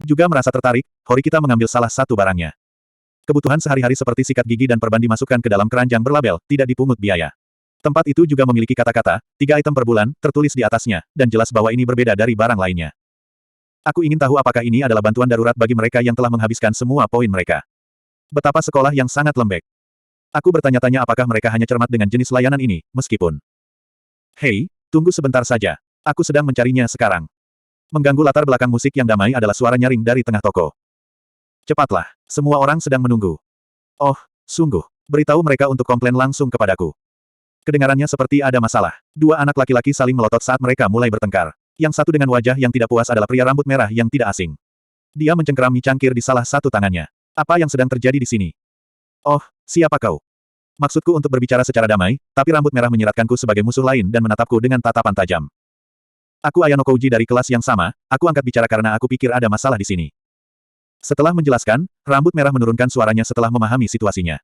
Juga merasa tertarik, Horikita mengambil salah satu barangnya. Kebutuhan sehari-hari seperti sikat gigi dan perban dimasukkan ke dalam keranjang berlabel, tidak dipungut biaya. Tempat itu juga memiliki kata-kata, 3 item per bulan, tertulis di atasnya, dan jelas bahwa ini berbeda dari barang lainnya. Aku ingin tahu apakah ini adalah bantuan darurat bagi mereka yang telah menghabiskan semua poin mereka. Betapa sekolah yang sangat lembek. Aku bertanya-tanya apakah mereka hanya cermat dengan jenis layanan ini, meskipun... Hei, tunggu sebentar saja. Aku sedang mencarinya sekarang. Mengganggu latar belakang musik yang damai adalah suara nyaring dari tengah toko. Cepatlah, semua orang sedang menunggu. Oh, sungguh. Beritahu mereka untuk komplain langsung kepadaku. Kedengarannya seperti ada masalah. 2 anak laki-laki saling melotot saat mereka mulai bertengkar. Yang satu dengan wajah yang tidak puas adalah pria rambut merah yang tidak asing. Dia mencengkeram mie cangkir di salah satu tangannya. Apa yang sedang terjadi di sini? Oh, siapa kau? Maksudku untuk berbicara secara damai, tapi rambut merah menyiratkanku sebagai musuh lain dan menatapku dengan tatapan tajam. Aku Ayano Kouji dari kelas yang sama, aku angkat bicara karena aku pikir ada masalah di sini. Setelah menjelaskan, rambut merah menurunkan suaranya setelah memahami situasinya.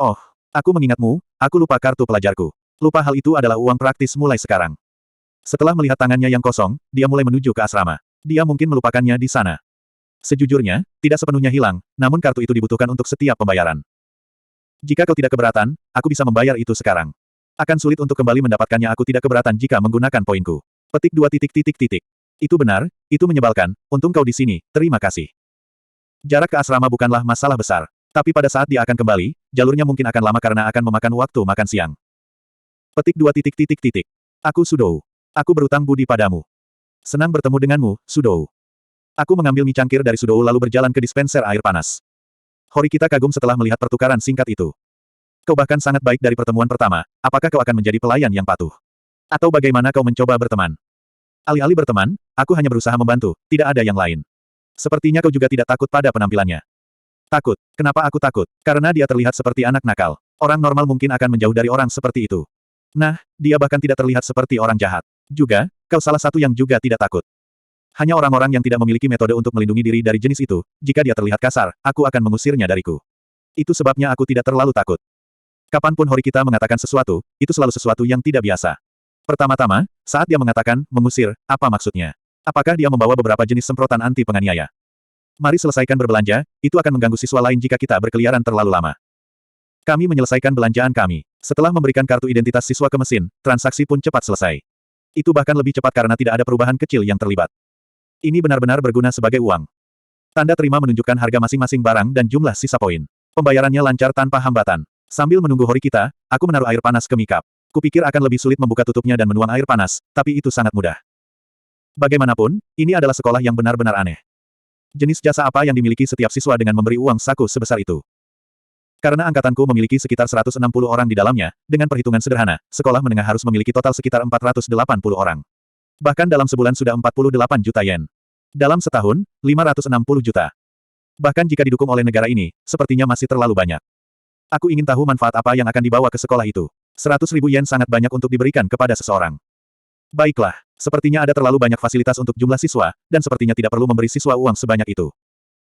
Oh, aku mengingatmu, aku lupa kartu pelajarku. Lupa hal itu adalah uang praktis mulai sekarang. Setelah melihat tangannya yang kosong, dia mulai menuju ke asrama. Dia mungkin melupakannya di sana. Sejujurnya, tidak sepenuhnya hilang, namun kartu itu dibutuhkan untuk setiap pembayaran. Jika kau tidak keberatan, aku bisa membayar itu sekarang. Akan sulit untuk kembali mendapatkannya aku tidak keberatan jika menggunakan poinku. Petik 2 titik titik titik. Itu benar, itu menyebalkan, untung kau di sini, terima kasih. Jarak ke asrama bukanlah masalah besar. Tapi pada saat dia akan kembali, jalurnya mungkin akan lama karena akan memakan waktu makan siang. Petik 2 titik titik titik. Aku Sudou. Aku berutang budi padamu. Senang bertemu denganmu, Sudou. Aku mengambil mie cangkir dari Sudou lalu berjalan ke dispenser air panas. Horikita kagum setelah melihat pertukaran singkat itu. Kau bahkan sangat baik dari pertemuan pertama, apakah kau akan menjadi pelayan yang patuh? Atau bagaimana kau mencoba berteman? Alih-alih berteman, aku hanya berusaha membantu, tidak ada yang lain. Sepertinya kau juga tidak takut pada penampilannya. Takut. Kenapa aku takut? Karena dia terlihat seperti anak nakal. Orang normal mungkin akan menjauh dari orang seperti itu. Nah, dia bahkan tidak terlihat seperti orang jahat. Juga, kau salah satu yang juga tidak takut. Hanya orang-orang yang tidak memiliki metode untuk melindungi diri dari jenis itu, jika dia terlihat kasar, aku akan mengusirnya dariku. Itu sebabnya aku tidak terlalu takut. Kapanpun Horikita mengatakan sesuatu, itu selalu sesuatu yang tidak biasa. Pertama-tama, saat dia mengatakan, mengusir, apa maksudnya? Apakah dia membawa beberapa jenis semprotan anti penganiaya? Mari selesaikan berbelanja, itu akan mengganggu siswa lain jika kita berkeliaran terlalu lama. Kami menyelesaikan belanjaan kami. Setelah memberikan kartu identitas siswa ke mesin, transaksi pun cepat selesai. Itu bahkan lebih cepat karena tidak ada perubahan kecil yang terlibat. Ini benar-benar berguna sebagai uang. Tanda terima menunjukkan harga masing-masing barang dan jumlah sisa poin. Pembayarannya lancar tanpa hambatan. Sambil menunggu Horikita, aku menaruh air panas ke mikap. Kupikir akan lebih sulit membuka tutupnya dan menuang air panas, tapi itu sangat mudah. Bagaimanapun, ini adalah sekolah yang benar-benar aneh. Jenis jasa apa yang dimiliki setiap siswa dengan memberi uang saku sebesar itu? Karena angkatanku memiliki sekitar 160 orang di dalamnya, dengan perhitungan sederhana, sekolah menengah harus memiliki total sekitar 480 orang. Bahkan dalam sebulan sudah 48 juta yen. Dalam setahun, 560 juta. Bahkan jika didukung oleh negara ini, sepertinya masih terlalu banyak. Aku ingin tahu manfaat apa yang akan dibawa ke sekolah itu. 100.000 yen sangat banyak untuk diberikan kepada seseorang. Baiklah, sepertinya ada terlalu banyak fasilitas untuk jumlah siswa, dan sepertinya tidak perlu memberi siswa uang sebanyak itu.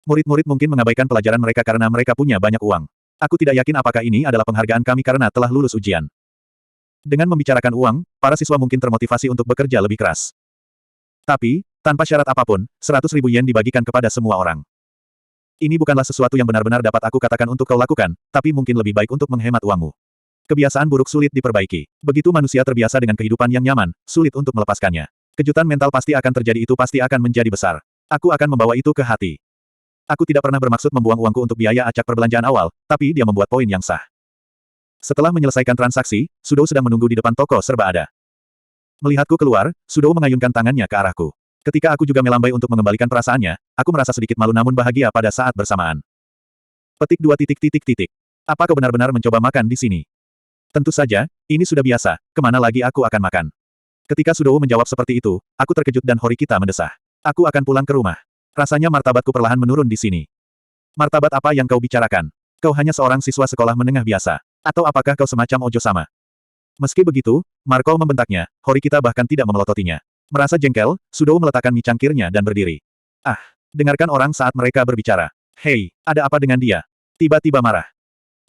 Murid-murid mungkin mengabaikan pelajaran mereka karena mereka punya banyak uang. Aku tidak yakin apakah ini adalah penghargaan kami karena telah lulus ujian. Dengan membicarakan uang, para siswa mungkin termotivasi untuk bekerja lebih keras. Tapi, tanpa syarat apapun, 100.000 yen dibagikan kepada semua orang. Ini bukanlah sesuatu yang benar-benar dapat aku katakan untuk kau lakukan, tapi mungkin lebih baik untuk menghemat uangmu. Kebiasaan buruk sulit diperbaiki. Begitu manusia terbiasa dengan kehidupan yang nyaman, sulit untuk melepaskannya. Kejutan mental pasti akan terjadi, itu pasti akan menjadi besar. Aku akan membawa itu ke hati. Aku tidak pernah bermaksud membuang uangku untuk biaya acak perbelanjaan awal, tapi dia membuat poin yang sah. Setelah menyelesaikan transaksi, Sudou sedang menunggu di depan toko serba ada. Melihatku keluar, Sudou mengayunkan tangannya ke arahku. Ketika aku juga melambai untuk mengembalikan perasaannya, aku merasa sedikit malu namun bahagia pada saat bersamaan. Petik 2 titik titik titik. Apa kau benar-benar mencoba makan di sini? Tentu saja, ini sudah biasa, kemana lagi aku akan makan? Ketika Sudou menjawab seperti itu, aku terkejut dan Horikita mendesah. Aku akan pulang ke rumah. Rasanya martabatku perlahan menurun di sini. Martabat apa yang kau bicarakan? Kau hanya seorang siswa sekolah menengah biasa. Atau apakah kau semacam Ojo sama? Meski begitu, Marco membentaknya, Horikita bahkan tidak memelototinya. Merasa jengkel, Sudou meletakkan mie cangkirnya dan berdiri. Ah, dengarkan orang saat mereka berbicara. Hei, ada apa dengan dia? Tiba-tiba marah.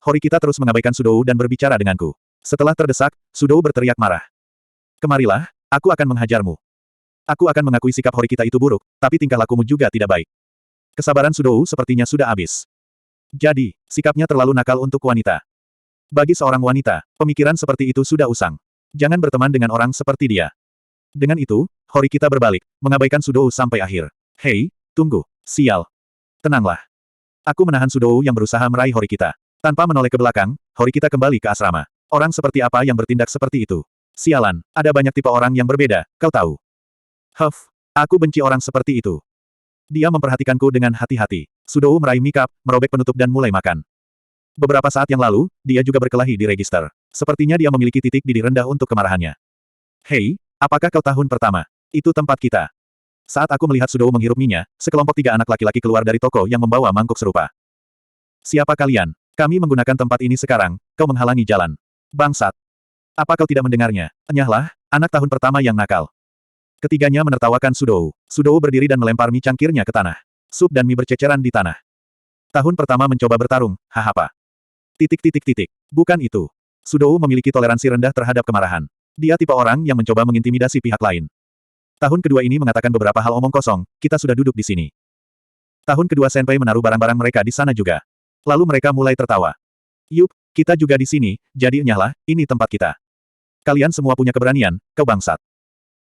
Horikita terus mengabaikan Sudou dan berbicara denganku. Setelah terdesak, Sudou berteriak marah. Kemarilah, aku akan menghajarmu. Aku akan mengakui sikap Horikita itu buruk, tapi tingkah lakumu juga tidak baik. Kesabaran Sudou sepertinya sudah habis. Jadi, sikapnya terlalu nakal untuk wanita. Bagi seorang wanita, pemikiran seperti itu sudah usang. Jangan berteman dengan orang seperti dia. Dengan itu, Horikita berbalik, mengabaikan Sudou sampai akhir. Hei, tunggu, sial. Tenanglah. Aku menahan Sudou yang berusaha meraih Horikita. Tanpa menoleh ke belakang, Horikita kembali ke asrama. Orang seperti apa yang bertindak seperti itu? Sialan, ada banyak tipe orang yang berbeda, kau tahu. Huff, aku benci orang seperti itu. Dia memperhatikanku dengan hati-hati. Sudou meraih mikap, merobek penutup dan mulai makan. Beberapa saat yang lalu, dia juga berkelahi di register. Sepertinya dia memiliki titik didih rendah untuk kemarahannya. Hei, apakah kau tahun pertama? Itu tempat kita. Saat aku melihat Sudou menghirup minyak, sekelompok 3 anak laki-laki keluar dari toko yang membawa mangkuk serupa. Siapa kalian? Kami menggunakan tempat ini sekarang, kau menghalangi jalan. Bangsat. Apa kau tidak mendengarnya? Enyahlah, anak tahun pertama yang nakal. Ketiganya menertawakan Sudou. Sudou berdiri dan melempar mie cangkirnya ke tanah. Sup dan mie berceceran di tanah. Tahun pertama mencoba bertarung, hahapa. Bukan itu. Sudou memiliki toleransi rendah terhadap kemarahan. Dia tipe orang yang mencoba mengintimidasi pihak lain. Tahun kedua ini mengatakan beberapa hal omong kosong, kita sudah duduk di sini. Tahun kedua Senpai menaruh barang-barang mereka di sana juga. Lalu mereka mulai tertawa. Yup, kita juga di sini, jadi enyahlah, ini tempat kita. Kalian semua punya keberanian, kau bangsat.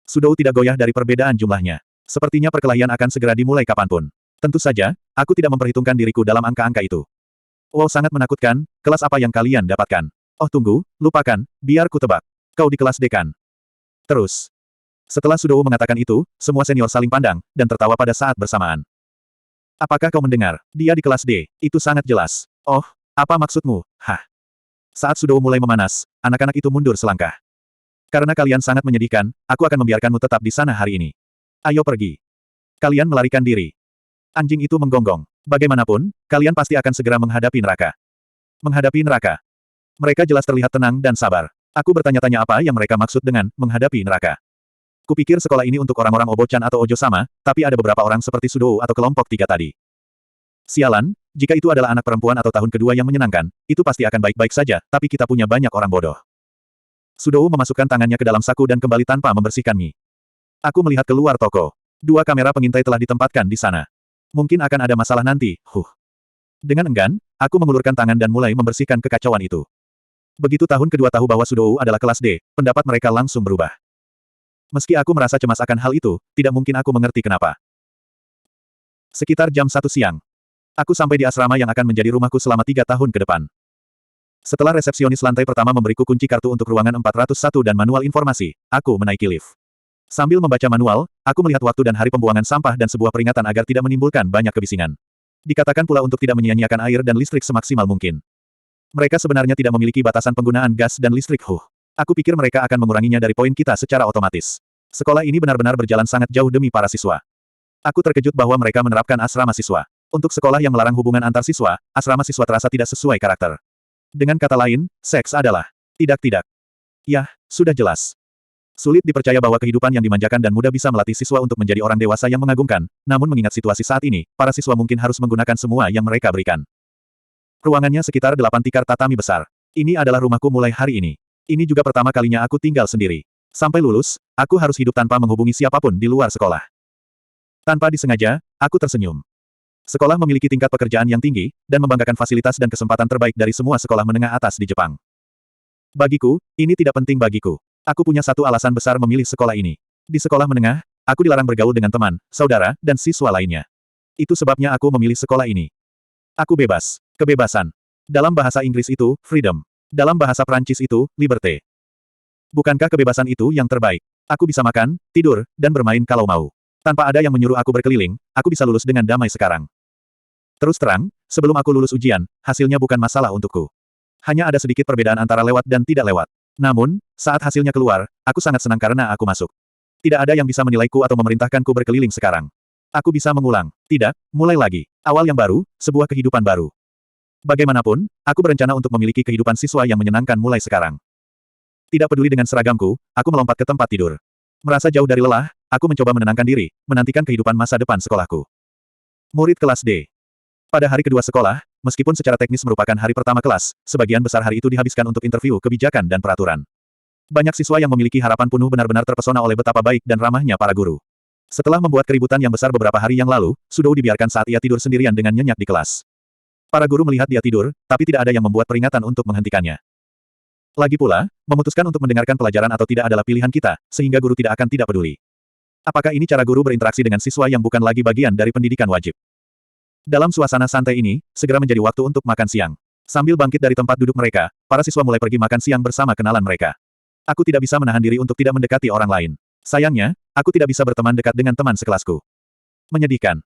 Sudou tidak goyah dari perbedaan jumlahnya. Sepertinya perkelahian akan segera dimulai kapanpun. Tentu saja, aku tidak memperhitungkan diriku dalam angka-angka itu. Wow, sangat menakutkan, kelas apa yang kalian dapatkan? Oh tunggu, lupakan, biar ku tebak. Kau di kelas D kan? Terus. Setelah Sudou mengatakan itu, semua senior saling pandang, dan tertawa pada saat bersamaan. Apakah kau mendengar? Dia di kelas D, itu sangat jelas. Oh, apa maksudmu? Hah? Saat Sudou mulai memanas, anak-anak itu mundur selangkah. Karena kalian sangat menyedihkan, aku akan membiarkanmu tetap di sana hari ini. Ayo pergi. Kalian melarikan diri. Anjing itu menggonggong. Bagaimanapun, kalian pasti akan segera menghadapi neraka. Menghadapi neraka. Mereka jelas terlihat tenang dan sabar. Aku bertanya-tanya apa yang mereka maksud dengan menghadapi neraka. Kupikir sekolah ini untuk orang-orang Obo-chan atau Ojo sama, tapi ada beberapa orang seperti Sudou atau kelompok 3 tadi. Sialan, jika itu adalah anak perempuan atau tahun kedua yang menyenangkan, itu pasti akan baik-baik saja, tapi kita punya banyak orang bodoh. Sudou memasukkan tangannya ke dalam saku dan kembali tanpa membersihkan mie. Aku melihat keluar toko. 2 kamera pengintai telah ditempatkan di sana. Mungkin akan ada masalah nanti, Dengan enggan, aku mengulurkan tangan dan mulai membersihkan kekacauan itu. Begitu tahun kedua tahu bahwa Sudou adalah kelas D, pendapat mereka langsung berubah. Meski aku merasa cemas akan hal itu, tidak mungkin aku mengerti kenapa. Sekitar jam 1 siang. Aku sampai di asrama yang akan menjadi rumahku selama 3 tahun ke depan. Setelah resepsionis lantai pertama memberiku kunci kartu untuk ruangan 401 dan manual informasi, aku menaiki lift. Sambil membaca manual, aku melihat waktu dan hari pembuangan sampah dan sebuah peringatan agar tidak menimbulkan banyak kebisingan. Dikatakan pula untuk tidak menyia-nyiakan air dan listrik semaksimal mungkin. Mereka sebenarnya tidak memiliki batasan penggunaan gas dan listrik. Aku pikir mereka akan menguranginya dari poin kita secara otomatis. Sekolah ini benar-benar berjalan sangat jauh demi para siswa. Aku terkejut bahwa mereka menerapkan asrama siswa. Untuk sekolah yang melarang hubungan antar siswa, asrama siswa terasa tidak sesuai karakter. Dengan kata lain, seks adalah tidak. Yah, sudah jelas. Sulit dipercaya bahwa kehidupan yang dimanjakan dan mudah bisa melatih siswa untuk menjadi orang dewasa yang mengagumkan, namun mengingat situasi saat ini, para siswa mungkin harus menggunakan semua yang mereka berikan. Ruangannya sekitar 8 tikar tatami besar. Ini adalah rumahku mulai hari ini. Ini juga pertama kalinya aku tinggal sendiri. Sampai lulus, aku harus hidup tanpa menghubungi siapapun di luar sekolah. Tanpa disengaja, aku tersenyum. Sekolah memiliki tingkat pekerjaan yang tinggi, dan membanggakan fasilitas dan kesempatan terbaik dari semua sekolah menengah atas di Jepang. Bagiku, ini tidak penting bagiku. Aku punya satu alasan besar memilih sekolah ini. Di sekolah menengah, aku dilarang bergaul dengan teman, saudara, dan siswa lainnya. Itu sebabnya aku memilih sekolah ini. Aku bebas. Kebebasan. Dalam bahasa Inggris itu, freedom. Dalam bahasa Prancis itu, liberté. Bukankah kebebasan itu yang terbaik? Aku bisa makan, tidur, dan bermain kalau mau. Tanpa ada yang menyuruh aku berkeliling, aku bisa lulus dengan damai sekarang. Terus terang, sebelum aku lulus ujian, hasilnya bukan masalah untukku. Hanya ada sedikit perbedaan antara lewat dan tidak lewat. Namun, saat hasilnya keluar, aku sangat senang karena aku masuk. Tidak ada yang bisa menilaiku atau memerintahkanku berkeliling sekarang. Aku bisa mengulang. Tidak, mulai lagi. Awal yang baru, sebuah kehidupan baru. Bagaimanapun, aku berencana untuk memiliki kehidupan siswa yang menyenangkan mulai sekarang. Tidak peduli dengan seragamku, aku melompat ke tempat tidur. Merasa jauh dari lelah, aku mencoba menenangkan diri, menantikan kehidupan masa depan sekolahku. Murid kelas D. Pada hari kedua sekolah, meskipun secara teknis merupakan hari pertama kelas, sebagian besar hari itu dihabiskan untuk interview kebijakan dan peraturan. Banyak siswa yang memiliki harapan penuh benar-benar terpesona oleh betapa baik dan ramahnya para guru. Setelah membuat keributan yang besar beberapa hari yang lalu, Sudou dibiarkan saat ia tidur sendirian dengan nyenyak di kelas. Para guru melihat dia tidur, tapi tidak ada yang membuat peringatan untuk menghentikannya. Lagi pula, memutuskan untuk mendengarkan pelajaran atau tidak adalah pilihan kita, sehingga guru tidak akan tidak peduli. Apakah ini cara guru berinteraksi dengan siswa yang bukan lagi bagian dari pendidikan wajib? Dalam suasana santai ini, segera menjadi waktu untuk makan siang. Sambil bangkit dari tempat duduk mereka, para siswa mulai pergi makan siang bersama kenalan mereka. Aku tidak bisa menahan diri untuk tidak mendekati orang lain. Sayangnya, aku tidak bisa berteman dekat dengan teman sekelasku. Menyedihkan.